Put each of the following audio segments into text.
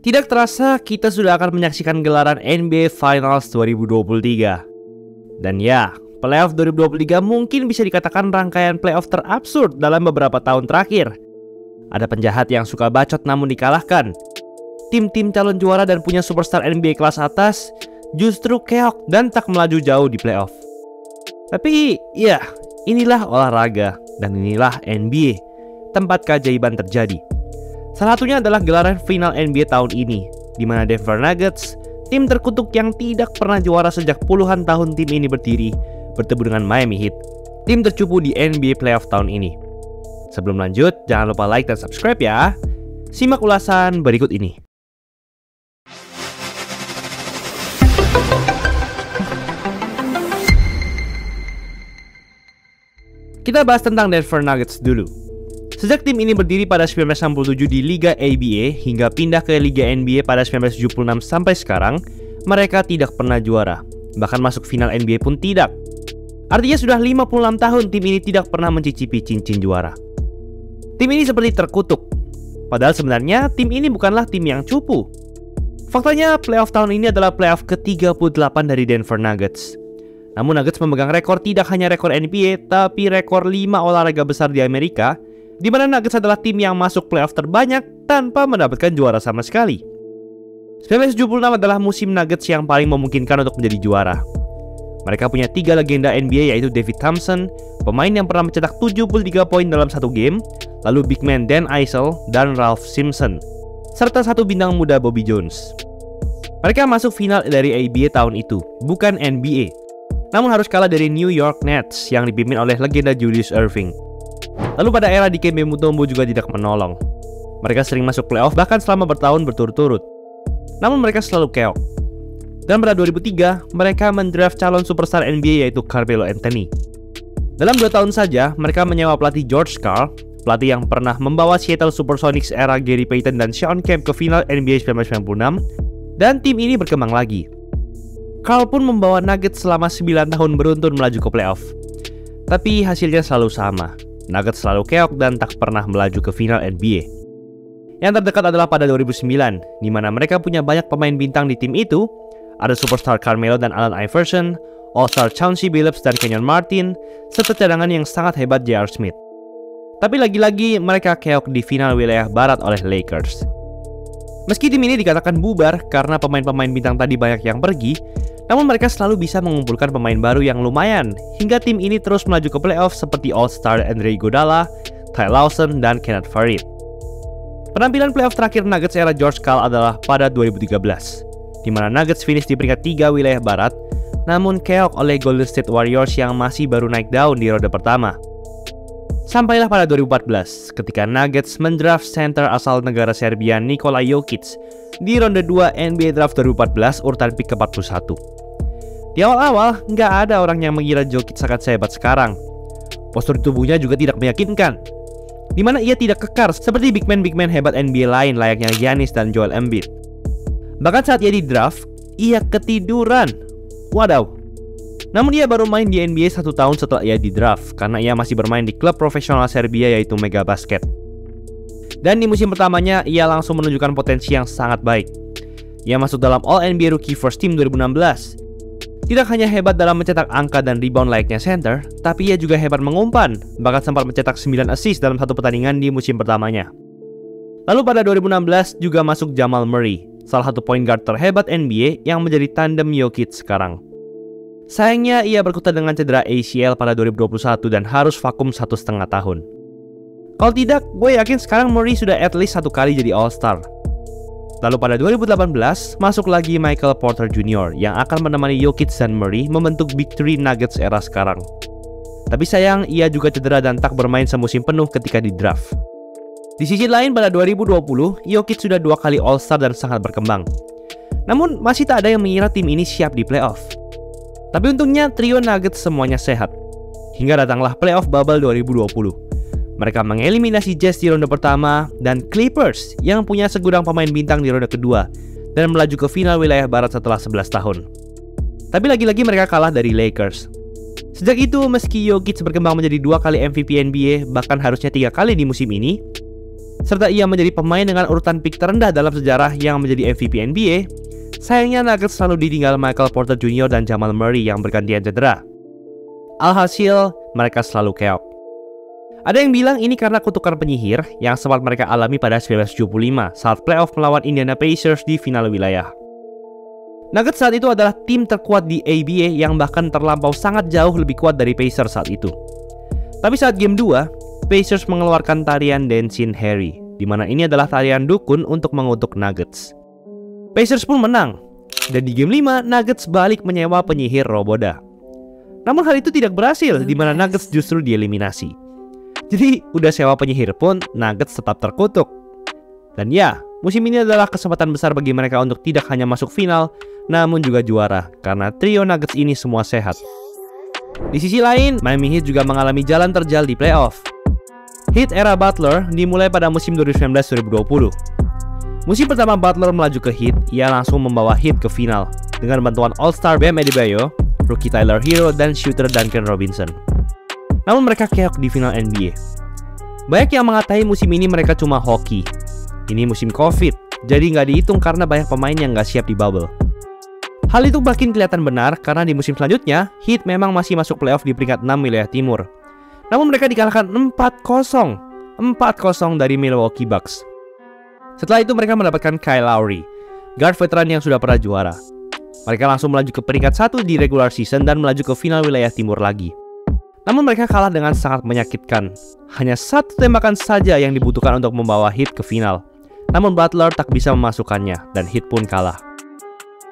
Tidak terasa kita sudah akan menyaksikan gelaran NBA Finals 2023. Dan ya, playoff 2023 mungkin bisa dikatakan rangkaian playoff terabsurd dalam beberapa tahun terakhir. Ada penjahat yang suka bacot namun dikalahkan. Tim-tim calon juara dan punya superstar NBA kelas atas justru keok dan tak melaju jauh di playoff. Tapi ya, inilah olahraga dan inilah NBA, tempat keajaiban terjadi. Salah satunya adalah gelaran final NBA tahun ini, di mana Denver Nuggets, tim terkutuk yang tidak pernah juara sejak puluhan tahun tim ini berdiri, bertemu dengan Miami Heat, tim tercupu di NBA playoff tahun ini. Sebelum lanjut, jangan lupa like dan subscribe ya. Simak ulasan berikut ini. Kita bahas tentang Denver Nuggets dulu. Sejak tim ini berdiri pada 1967 di Liga ABA hingga pindah ke Liga NBA pada 1976 sampai sekarang, mereka tidak pernah juara. Bahkan masuk final NBA pun tidak. Artinya sudah 56 tahun tim ini tidak pernah mencicipi cincin juara. Tim ini seperti terkutuk. Padahal sebenarnya tim ini bukanlah tim yang cupu. Faktanya playoff tahun ini adalah playoff ke-38 dari Denver Nuggets. Namun Nuggets memegang rekor tidak hanya rekor NBA, tapi rekor 5 olahraga besar di Amerika, di mana Nuggets adalah tim yang masuk playoff terbanyak tanpa mendapatkan juara sama sekali. 1976 adalah musim Nuggets yang paling memungkinkan untuk menjadi juara. Mereka punya 3 legenda NBA, yaitu David Thompson, pemain yang pernah mencetak 73 poin dalam satu game, lalu big man Dan Issel dan Ralph Simpson, serta satu bintang muda Bobby Jones. Mereka masuk final dari ABA tahun itu, bukan NBA, namun harus kalah dari New York Nets yang dipimpin oleh legenda Julius Erving. Lalu pada era Dikembe Mutombo juga tidak menolong. Mereka sering masuk playoff bahkan selama bertahun berturut-turut. Namun mereka selalu keok. Dan pada 2003, mereka mendraft calon superstar NBA yaitu Carmelo Anthony. Dalam 2 tahun saja, mereka menyewa pelatih George Karl, pelatih yang pernah membawa Seattle Supersonics era Gary Payton dan Shawn Kemp ke final NBA 1996, dan tim ini berkembang lagi. Karl pun membawa Nuggets selama 9 tahun beruntun melaju ke playoff. Tapi hasilnya selalu sama. Nuggets selalu keok dan tak pernah melaju ke final NBA. Yang terdekat adalah pada 2009, di mana mereka punya banyak pemain bintang di tim itu. Ada superstar Carmelo dan Allen Iverson, All-Star Chauncey Billups dan Kenyon Martin, serta cadangan yang sangat hebat J.R. Smith. Tapi lagi-lagi mereka keok di final wilayah barat oleh Lakers. Meski tim ini dikatakan bubar karena pemain-pemain bintang tadi banyak yang pergi, namun mereka selalu bisa mengumpulkan pemain baru yang lumayan, hingga tim ini terus melaju ke playoff seperti All-Star Andre Iguodala, Ty Lawson, dan Kenneth Faried. Penampilan playoff terakhir Nuggets era George Karl adalah pada 2013, di mana Nuggets finish di peringkat 3 wilayah barat, namun keok oleh Golden State Warriors yang masih baru naik daun di ronde pertama. Sampailah pada 2014, ketika Nuggets mendraft center asal negara Serbia Nikola Jokic di ronde 2 NBA Draft 2014 urutan pick ke-41. Di awal-awal, nggak ada orang yang mengira Jokic sangat sehebat sekarang. Postur tubuhnya juga tidak meyakinkan, di mana ia tidak kekar seperti big man hebat NBA lain layaknya Giannis dan Joel Embiid. Bahkan saat ia di draft, ia ketiduran. Wadaw. Namun ia baru main di NBA 1 tahun setelah ia di draft, karena ia masih bermain di klub profesional Serbia yaitu Mega Basket. Dan di musim pertamanya, ia langsung menunjukkan potensi yang sangat baik. Ia masuk dalam All-NBA Rookie First Team 2016. Tidak hanya hebat dalam mencetak angka dan rebound layaknya center, tapi ia juga hebat mengumpan, bahkan sempat mencetak 9 assist dalam satu pertandingan di musim pertamanya. Lalu pada 2016 juga masuk Jamal Murray, salah satu point guard terhebat NBA yang menjadi tandem Jokic sekarang. Sayangnya ia berkutat dengan cedera ACL pada 2021 dan harus vakum 1,5 tahun. Kalau tidak, gue yakin sekarang Murray sudah at least 1 kali jadi All-Star. Lalu pada 2018, masuk lagi Michael Porter Jr. yang akan menemani Jokic dan Murray membentuk Big Three Nuggets era sekarang. Tapi sayang, ia juga cedera dan tak bermain semusim penuh ketika di draft. Di sisi lain, pada 2020, Jokic sudah 2 kali All-Star dan sangat berkembang. Namun, masih tak ada yang mengira tim ini siap di playoff. Tapi untungnya trio Nuggets semuanya sehat. Hingga datanglah playoff bubble 2020. Mereka mengeliminasi Jazz di ronde pertama dan Clippers yang punya segudang pemain bintang di ronde kedua dan melaju ke final wilayah barat setelah 11 tahun. Tapi lagi-lagi mereka kalah dari Lakers. Sejak itu, meski Jokic berkembang menjadi 2 kali MVP NBA, bahkan harusnya 3 kali di musim ini, serta ia menjadi pemain dengan urutan pick terendah dalam sejarah yang menjadi MVP NBA, sayangnya Nuggets selalu ditinggal Michael Porter Jr. dan Jamal Murray yang bergantian cedera. Alhasil, mereka selalu keok. Ada yang bilang ini karena kutukan penyihir yang sempat mereka alami pada 1975 saat playoff melawan Indiana Pacers di final wilayah. Nuggets saat itu adalah tim terkuat di ABA yang bahkan terlampau sangat jauh lebih kuat dari Pacers saat itu. Tapi saat game 2, Pacers mengeluarkan tarian Dancing Harry, di mana ini adalah tarian dukun untuk mengutuk Nuggets. Pacers pun menang, dan di game 5 Nuggets balik menyewa penyihir Roboda. Namun hal itu tidak berhasil, di mana Nuggets justru dieliminasi. Jadi udah sewa penyihir pun Nuggets tetap terkutuk. Dan ya, musim ini adalah kesempatan besar bagi mereka untuk tidak hanya masuk final, namun juga juara, karena trio Nuggets ini semua sehat. Di sisi lain, Miami Heat juga mengalami jalan terjal di playoff. Heat era Butler dimulai pada musim 2019-2020. Musim pertama Butler melaju ke Heat, ia langsung membawa Heat ke final dengan bantuan All-Star Bam Adebayo, rookie Tyler Hero, dan shooter Duncan Robinson. Namun mereka keok di final NBA. Banyak yang mengatai musim ini mereka cuma hoki. Ini musim COVID, jadi nggak dihitung karena banyak pemain yang nggak siap di bubble. Hal itu makin kelihatan benar karena di musim selanjutnya, Heat memang masih masuk playoff di peringkat 6 wilayah timur. Namun mereka dikalahkan 4-0 dari Milwaukee Bucks. Setelah itu mereka mendapatkan Kyle Lowry, guard veteran yang sudah pernah juara. Mereka langsung melaju ke peringkat 1 di regular season dan melaju ke final wilayah timur lagi. Namun mereka kalah dengan sangat menyakitkan. Hanya satu tembakan saja yang dibutuhkan untuk membawa Heat ke final. Namun Butler tak bisa memasukkannya dan Heat pun kalah.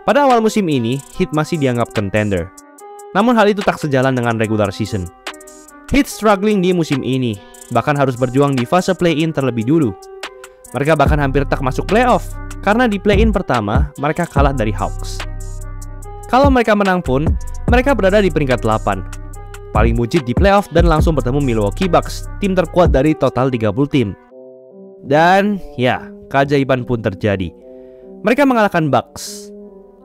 Pada awal musim ini, Heat masih dianggap contender. Namun hal itu tak sejalan dengan regular season. Heat struggling di musim ini, bahkan harus berjuang di fase play-in terlebih dulu. Mereka bahkan hampir tak masuk playoff, karena di play-in pertama, mereka kalah dari Hawks. Kalau mereka menang pun, mereka berada di peringkat 8. Paling buncit di playoff dan langsung bertemu Milwaukee Bucks, tim terkuat dari total 30 tim. Dan ya, keajaiban pun terjadi. Mereka mengalahkan Bucks.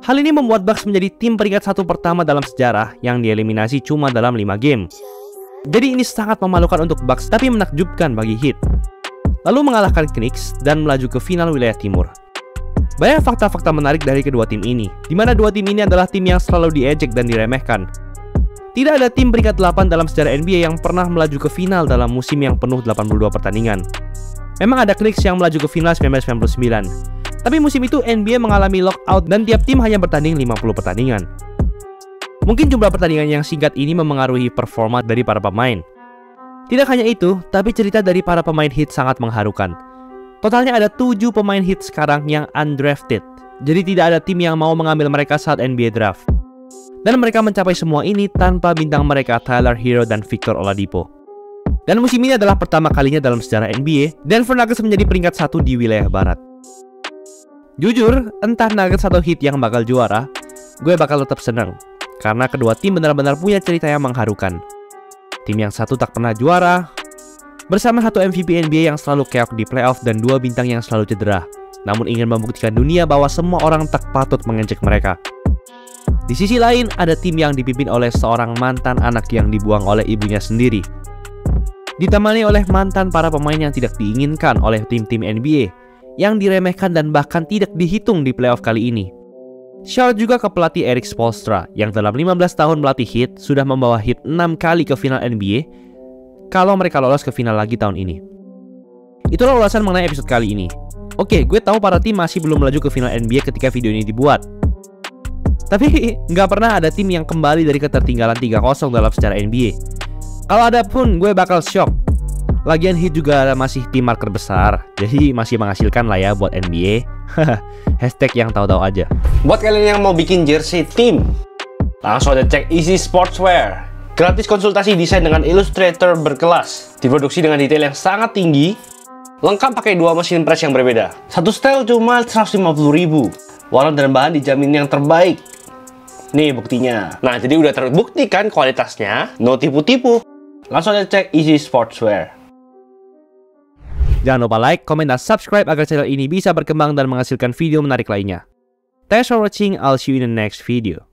Hal ini membuat Bucks menjadi tim peringkat 1 pertama dalam sejarah yang dieliminasi cuma dalam 5 game. Jadi ini sangat memalukan untuk Bucks tapi menakjubkan bagi Heat. Lalu mengalahkan Knicks dan melaju ke final wilayah timur. Banyak fakta-fakta menarik dari kedua tim ini, di mana dua tim ini adalah tim yang selalu diejek dan diremehkan. Tidak ada tim peringkat 8 dalam sejarah NBA yang pernah melaju ke final dalam musim yang penuh 82 pertandingan. Memang ada Knicks yang melaju ke final 1999. Tapi musim itu NBA mengalami lockout dan tiap tim hanya bertanding 50 pertandingan. Mungkin jumlah pertandingan yang singkat ini memengaruhi performa dari para pemain. Tidak hanya itu, tapi cerita dari para pemain Heat sangat mengharukan. Totalnya ada 7 pemain Heat sekarang yang undrafted. Jadi tidak ada tim yang mau mengambil mereka saat NBA draft. Dan mereka mencapai semua ini tanpa bintang mereka Tyler Hero dan Victor Oladipo. Dan musim ini adalah pertama kalinya dalam sejarah NBA, Denver Nuggets menjadi peringkat 1 di wilayah barat. Jujur, entah Nuggets atau Heat yang bakal juara, gue bakal tetap senang. Karena kedua tim benar-benar punya cerita yang mengharukan. Tim yang satu tak pernah juara, bersama satu MVP NBA yang selalu keok di playoff dan 2 bintang yang selalu cedera, namun ingin membuktikan dunia bahwa semua orang tak patut mengejek mereka. Di sisi lain, ada tim yang dipimpin oleh seorang mantan anak yang dibuang oleh ibunya sendiri. Ditemani oleh mantan para pemain yang tidak diinginkan oleh tim-tim NBA, yang diremehkan dan bahkan tidak dihitung di playoff kali ini. Shout juga ke pelatih Erik Spoelstra, yang dalam 15 tahun melatih Heat, sudah membawa Heat 6 kali ke final NBA, kalau mereka lolos ke final lagi tahun ini. Itulah ulasan mengenai episode kali ini. Oke, gue tahu para tim masih belum melaju ke final NBA ketika video ini dibuat. Tapi nggak pernah ada tim yang kembali dari ketertinggalan 3-0 dalam sejarah NBA. Kalau ada pun gue bakal shock. Lagian Heat juga masih tim marker besar, jadi masih menghasilkan lah ya buat NBA. Hashtag yang tahu-tahu aja. Buat kalian yang mau bikin jersey tim, langsung aja cek Easy Sportswear. Gratis konsultasi desain dengan Illustrator berkelas. Diproduksi dengan detail yang sangat tinggi. Lengkap pakai 2 mesin press yang berbeda. Satu style cuma 150.000. Warna dan bahan dijamin yang terbaik. Nih buktinya. Nah, jadi udah terbukti kan kualitasnya. No tipu-tipu. Langsung aja cek Easy Sportswear. Jangan lupa like, komen, dan subscribe agar channel ini bisa berkembang dan menghasilkan video menarik lainnya. Thanks for watching, I'll see you in the next video.